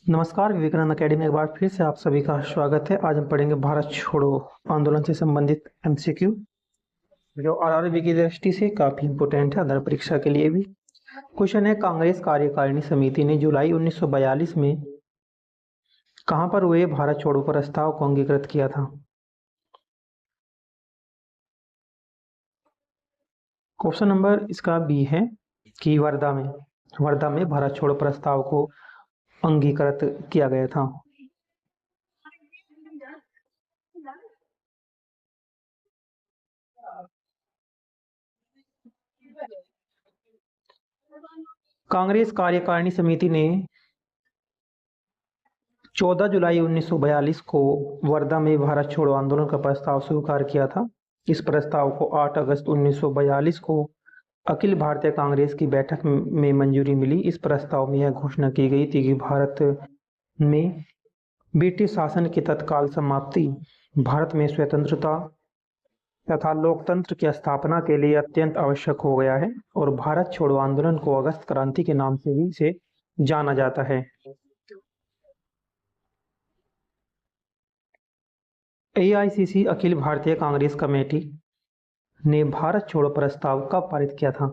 नमस्कार, विवेकानंद अकेडमी एक बार फिर से आप सभी का स्वागत है। आज हम पढ़ेंगे भारत छोड़ो आंदोलन से संबंधित एमसीक्यू, जो आरआरबी की दृष्टि से काफी इंपोर्टेंट है, अदर परीक्षा के लिए भी। क्वेश्चन है, कांग्रेस कार्यकारिणी समिति ने जुलाई 1942 में कहां पर हुए भारत छोड़ो प्रस्ताव को अंगीकृत किया था? क्वेश्चन नंबर इसका बी है कि वर्धा में भारत छोड़ो प्रस्ताव को अंगीकृत किया गया था। कांग्रेस कार्यकारिणी समिति ने 14 जुलाई 1942 को वर्धा में भारत छोड़ो आंदोलन का प्रस्ताव स्वीकार किया था। इस प्रस्ताव को 8 अगस्त 1942 को अखिल भारतीय कांग्रेस की बैठक में मंजूरी मिली। इस प्रस्ताव में यह घोषणा की गई थी कि भारत में ब्रिटिश शासन की तत्काल समाप्ति भारत में स्वतंत्रता तथा लोकतंत्र की स्थापना के लिए अत्यंत आवश्यक हो गया है और भारत छोड़ो आंदोलन को अगस्त क्रांति के नाम से भी इसे जाना जाता है। एआईसीसी अखिल भारतीय कांग्रेस कमेटी ने भारत छोड़ो प्रस्ताव कब पारित किया था?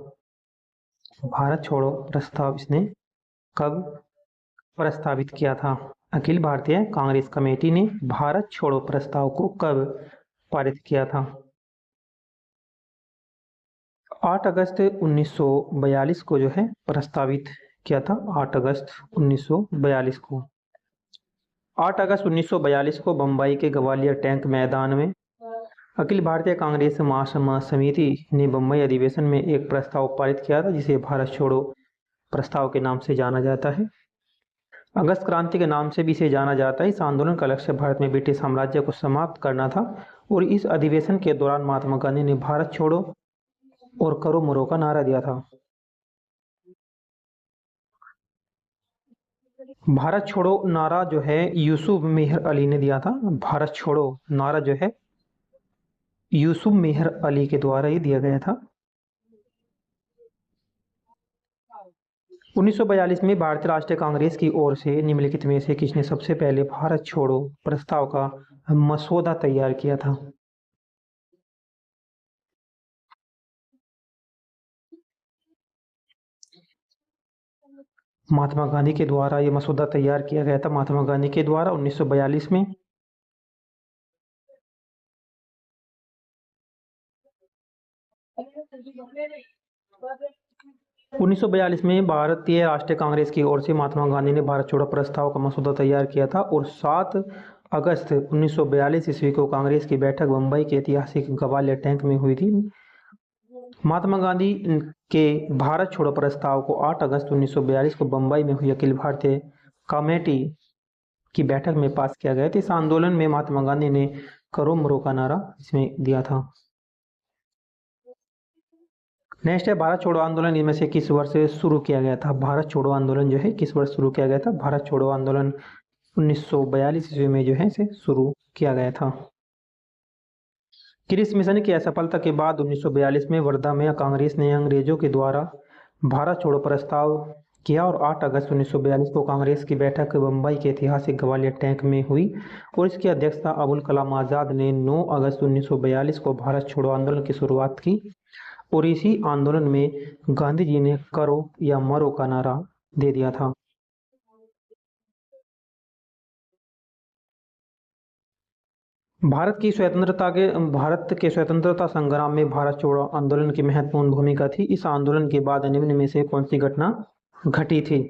भारत छोड़ो प्रस्ताव इसने कब प्रस्तावित किया था? अखिल भारतीय कांग्रेस कमेटी ने भारत छोड़ो प्रस्ताव को कब पारित किया था? 8 अगस्त 1942 को जो है प्रस्तावित किया था। 8 अगस्त 1942 को 8 अगस्त 1942 को बम्बई के ग्वालियर टैंक मैदान में अखिल भारतीय कांग्रेस महासभा समिति ने बम्बई अधिवेशन में एक प्रस्ताव पारित किया था, जिसे भारत छोड़ो प्रस्ताव के नाम से जाना जाता है। अगस्त क्रांति के नाम से भी इसे जाना जाता है। इस आंदोलन का लक्ष्य भारत में ब्रिटिश साम्राज्य को समाप्त करना था और इस अधिवेशन के दौरान महात्मा गांधी ने भारत छोड़ो और करो मरो का नारा दिया था। भारत छोड़ो नारा जो है यूसुफ मेहर अली ने दिया था। भारत छोड़ो नारा जो है यूसुफ मेहर अली के द्वारा ही दिया गया था। 1942 में भारतीय राष्ट्रीय कांग्रेस की ओर से निम्नलिखित में से किसने सबसे पहले भारत छोड़ो प्रस्ताव का मसौदा तैयार किया था? महात्मा गांधी के द्वारा यह मसौदा तैयार किया गया था। महात्मा गांधी के द्वारा 1942 में। उन्नीस सौ बयालीस में भारतीय राष्ट्रीय कांग्रेस की ओर से महात्मा गांधी ने भारत छोड़ो प्रस्ताव का मसौदा तैयार किया था और 7 अगस्त 1942 ईस्वी को कांग्रेस की बैठक मुंबई के ऐतिहासिक ग्वालियर टैंक में हुई थी। महात्मा गांधी के भारत छोड़ो प्रस्ताव को 8 अगस्त 1942 को बम्बई में हुई अखिल भारतीय कमेटी की बैठक में पास किया गया था। इस आंदोलन में महात्मा गांधी ने करो मरो का नारा इसमें दिया था। नेक्स्ट है, भारत छोड़ो आंदोलन इनमें से किस वर्ष से शुरू किया गया था? भारत छोड़ो आंदोलन जो है किस वर्ष शुरू किया गया था? भारत छोड़ो आंदोलन 1942 ईस्वी में जो है इसे शुरू किया गया था। क्रिस मिशन की असफलता के बाद 1942 में वर्धा में कांग्रेस ने अंग्रेजों के द्वारा भारत छोड़ो प्रस्ताव किया और 8 अगस्त 1942 को कांग्रेस की बैठक बम्बई के ऐतिहासिक ग्वालियर टैंक में हुई और इसकी अध्यक्षता अबुल कलाम आजाद ने 9 अगस्त 1942 को भारत छोड़ो आंदोलन की शुरुआत की और इसी आंदोलन में गांधी जी ने करो या मरो का नारा दे दिया था। भारत के स्वतंत्रता संग्राम में भारत छोड़ो आंदोलन की महत्वपूर्ण भूमिका थी। इस आंदोलन के बाद निम्न में से कौन सी घटना घटी थी?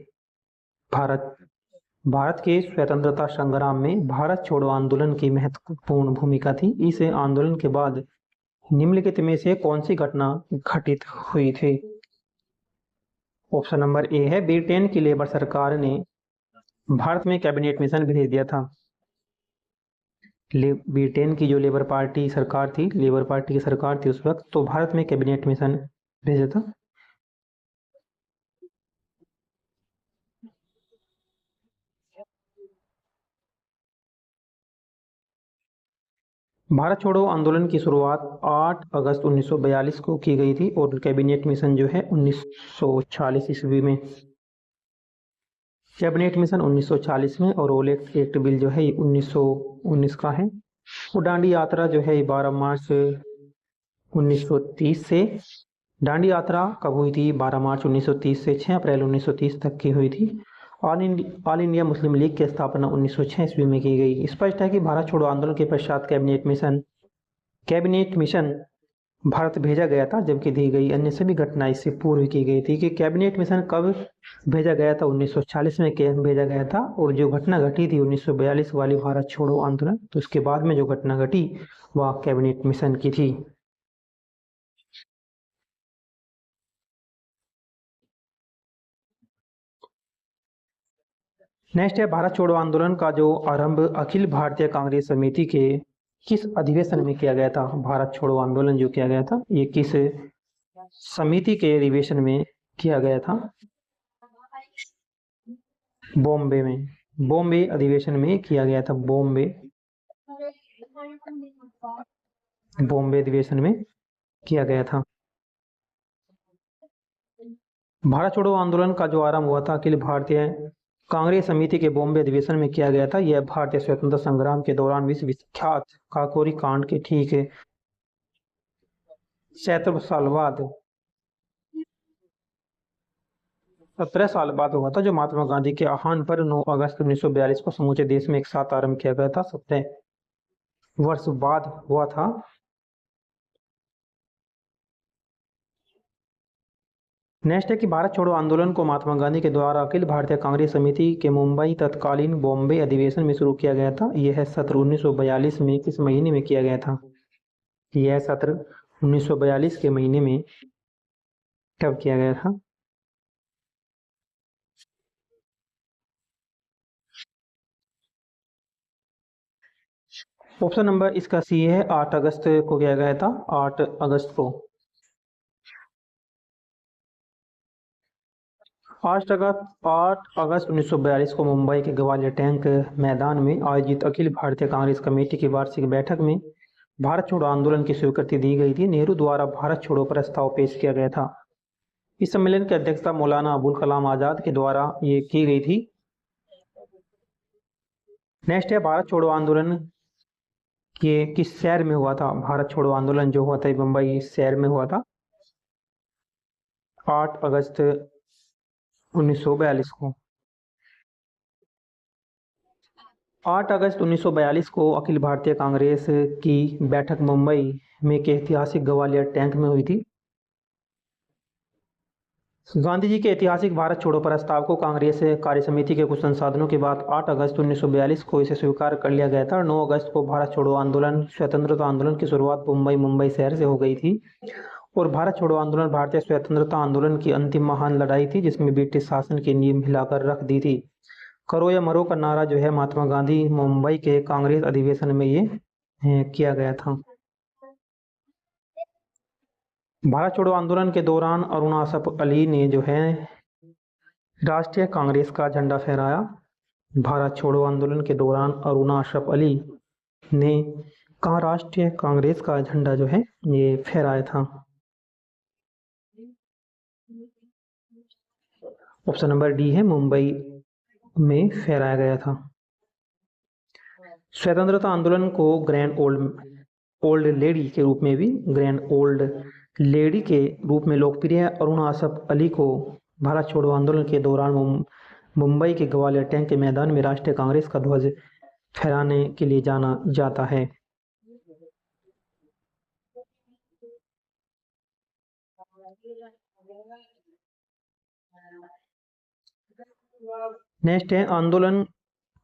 भारत के स्वतंत्रता संग्राम में भारत छोड़ो आंदोलन की महत्वपूर्ण भूमिका थी। इस आंदोलन के बाद निम्नलिखित में से कौन सी घटना घटित हुई थी? ऑप्शन नंबर ए है, ब्रिटेन की लेबर सरकार ने भारत में कैबिनेट मिशन भेज दिया था। ब्रिटेन की जो लेबर पार्टी की सरकार थी उस वक्त, तो भारत में कैबिनेट मिशन भेजा था। भारत छोड़ो आंदोलन की शुरुआत 8 अगस्त 1942 को की गई थी और कैबिनेट मिशन जो है 1940 ईस्वी में कैबिनेट मिशन 1940 में, और रोल एक्ट बिल जो है ये 1919 का है। और दांडी यात्रा जो है 12 मार्च 1930 से, दांडी यात्रा कब हुई थी? 12 मार्च 1930 से 6 अप्रैल 1930 तक की हुई थी। ऑल इंडिया मुस्लिम लीग की स्थापना 1906 ईस्वी में की गई। स्पष्ट है कि भारत छोड़ो आंदोलन के पश्चात कैबिनेट मिशन भारत भेजा गया था, जबकि दी गई अन्य सभी घटनाएं इससे पूर्व की गई थी। कि कैबिनेट मिशन कब भेजा गया था? 1940 में भेजा गया था। और जो घटना घटी थी 1942 वाली भारत छोड़ो आंदोलन, तो उसके बाद में जो घटना घटी वह कैबिनेट मिशन की थी। नेक्स्ट है, भारत छोड़ो आंदोलन का जो आरंभ अखिल भारतीय कांग्रेस समिति के किस अधिवेशन में किया गया था? भारत छोड़ो आंदोलन जो किया गया था ये किस समिति के अधिवेशन में किया गया था? बॉम्बे में, बॉम्बे अधिवेशन में किया गया था। बॉम्बे अधिवेशन में किया गया था। भारत छोड़ो आंदोलन का जो आरंभ हुआ था अखिल भारतीय कांग्रेस समिति के बॉम्बे अधिवेशन में किया गया था। यह भारतीय स्वतंत्रता संग्राम के दौरान विश्व विख्यात काकोरी कांड के ठीक 17 साल बाद 17 साल बाद हुआ था, जो महात्मा गांधी के आह्वान पर 9 अगस्त 1942 को समूचे देश में एक साथ आरंभ किया गया था। 17 वर्ष बाद हुआ था। नेक्स्ट है कि भारत छोड़ो आंदोलन को महात्मा गांधी के द्वारा अखिल भारतीय कांग्रेस समिति के मुंबई तत्कालीन बॉम्बे अधिवेशन में शुरू किया गया था। यह सत्र 1942 में किस महीने में किया गया था? यह सत्र 1942 के महीने में कब किया गया था? ऑप्शन नंबर इसका सी है, 8 अगस्त को किया गया था। 8 अगस्त को। 8 अगस्त 1942 को मुंबई के ग्वालियर टैंक मैदान में आयोजित अखिल भारतीय कांग्रेस कमेटी की वार्षिक बैठक में भारत छोड़ो आंदोलन की स्वीकृति दी गई थी। नेहरू द्वारा भारत छोड़ो प्रस्ताव पेश किया गया था। इस सम्मेलन की अध्यक्षता मौलाना अबुल कलाम आजाद के द्वारा ये की गई थी। नेक्स्ट है, भारत छोड़ो आंदोलन ये किस शहर में हुआ था? भारत छोड़ो आंदोलन जो हुआ था मुंबई शहर में हुआ था 8 अगस्त 1942 को। 8 अगस्त 1942 को अखिल भारतीय कांग्रेस की बैठक मुंबई में के ऐतिहासिक ग्वालियर टैंक में हुई थी। गांधी जी के ऐतिहासिक भारत छोड़ो प्रस्ताव को कांग्रेस कार्य समिति के कुछ संसाधनों के बाद 8 अगस्त 1942 को इसे स्वीकार कर लिया गया था। और 9 अगस्त को भारत छोड़ो आंदोलन स्वतंत्रता आंदोलन की शुरुआत मुंबई शहर से हो गई थी। और भारत छोड़ो आंदोलन भारतीय स्वतंत्रता आंदोलन की अंतिम महान लड़ाई थी, जिसमें ब्रिटिश शासन की नींव हिलाकर रख दी थी। करो या मरो का नारा जो है महात्मा गांधी मुंबई के कांग्रेस अधिवेशन में ये किया गया था। भारत छोड़ो आंदोलन के दौरान अरुणा असफ अली ने जो है राष्ट्रीय कांग्रेस का झंडा फहराया। भारत छोड़ो आंदोलन के दौरान अरुणा असफ अली ने कहा राष्ट्रीय कांग्रेस का झंडा जो है ये फहराया था। ऑप्शन नंबर डी है, मुंबई में फहराया गया था। स्वतंत्रता आंदोलन को ग्रैंड ओल्ड लेडी के रूप में भी लोकप्रिय अरुणा असफ अली को भारत छोड़ो आंदोलन के दौरान मुंबई के ग्वालियर टैंक के मैदान में राष्ट्रीय कांग्रेस का ध्वज फहराने के लिए जाना जाता है। नेक्स्ट है,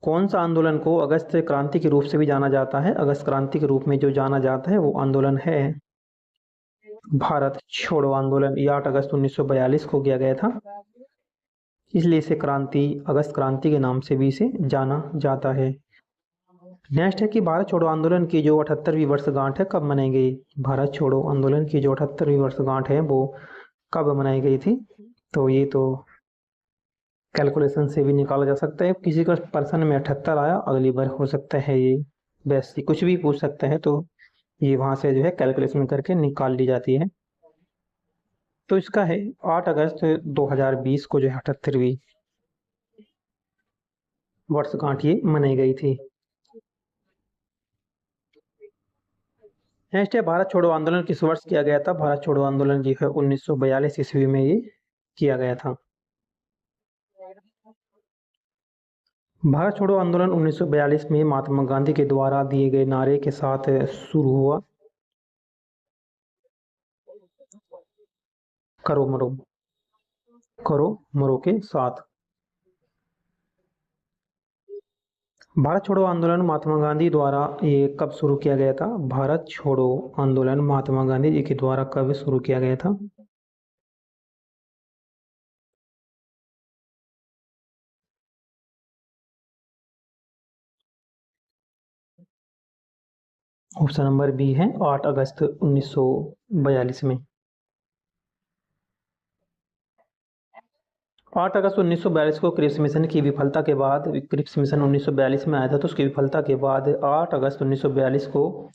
कौन सा आंदोलन को अगस्त क्रांति के रूप से भी जाना जाता है? अगस्त क्रांति के रूप में जो जाना जाता है वो आंदोलन है भारत छोड़ो आंदोलन। ये 8 अगस्त 1942 को किया गया था, इसलिए इसे अगस्त क्रांति के नाम से भी इसे जाना जाता है। नेक्स्ट है कि भारत छोड़ो आंदोलन की जो 78वीं वर्षगांठ है कब मनाई गई? भारत छोड़ो आंदोलन की जो 78वीं वर्षगांठ है वो कब मनाई गई थी? तो ये तो कैलकुलेशन से भी निकाला जा सकता है। किसी का पर्सन में 78 आया, अगली बार हो सकता है ये वैसे कुछ भी पूछ सकते हैं, तो ये वहां से जो है कैलकुलेशन करके निकाल ली जाती है। तो इसका है 8 अगस्त 2020 को जो है 78वीं वर्षगांठ ये मनाई गई थी। नेक्स्ट है भारत छोड़ो आंदोलन किस वर्ष किया गया था? भारत छोड़ो आंदोलन जो है 1942 ईस्वी में ये किया गया था। भारत छोड़ो आंदोलन 1942 में महात्मा गांधी के द्वारा दिए गए नारे के साथ शुरू हुआ। करो मरो, करो मरो के साथ। भारत छोड़ो आंदोलन महात्मा गांधी द्वारा ये कब शुरू किया गया था? भारत छोड़ो आंदोलन महात्मा गांधी जी के द्वारा कब शुरू किया गया था? ऑप्शन नंबर बी है 8 अगस्त 1942 में। 8 अगस्त 1942 को क्रिप्स मिशन की विफलता के बाद, क्रिप्स मिशन 1942 में आया था, तो उसकी विफलता के बाद 8 अगस्त 1942 को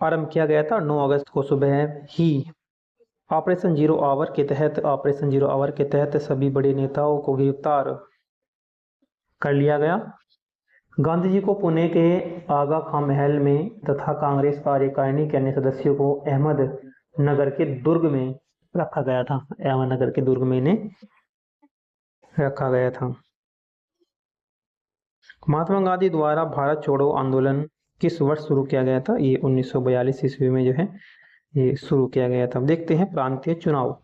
आरंभ किया गया था। 9 अगस्त को सुबह ही ऑपरेशन जीरो आवर के तहत सभी बड़े नेताओं को गिरफ्तार कर लिया गया। गांधी जी को पुणे के आगा खां महल में तथा कांग्रेस कार्यकारिणी के अन्य सदस्यों को अहमदनगर के दुर्ग में रखा गया था। अहमदनगर के दुर्ग में इन्हें रखा गया था। महात्मा गांधी द्वारा भारत छोड़ो आंदोलन किस वर्ष शुरू किया गया था? ये 1942 ईस्वी में जो है ये शुरू किया गया था। देखते हैं प्रांतीय चुनाव।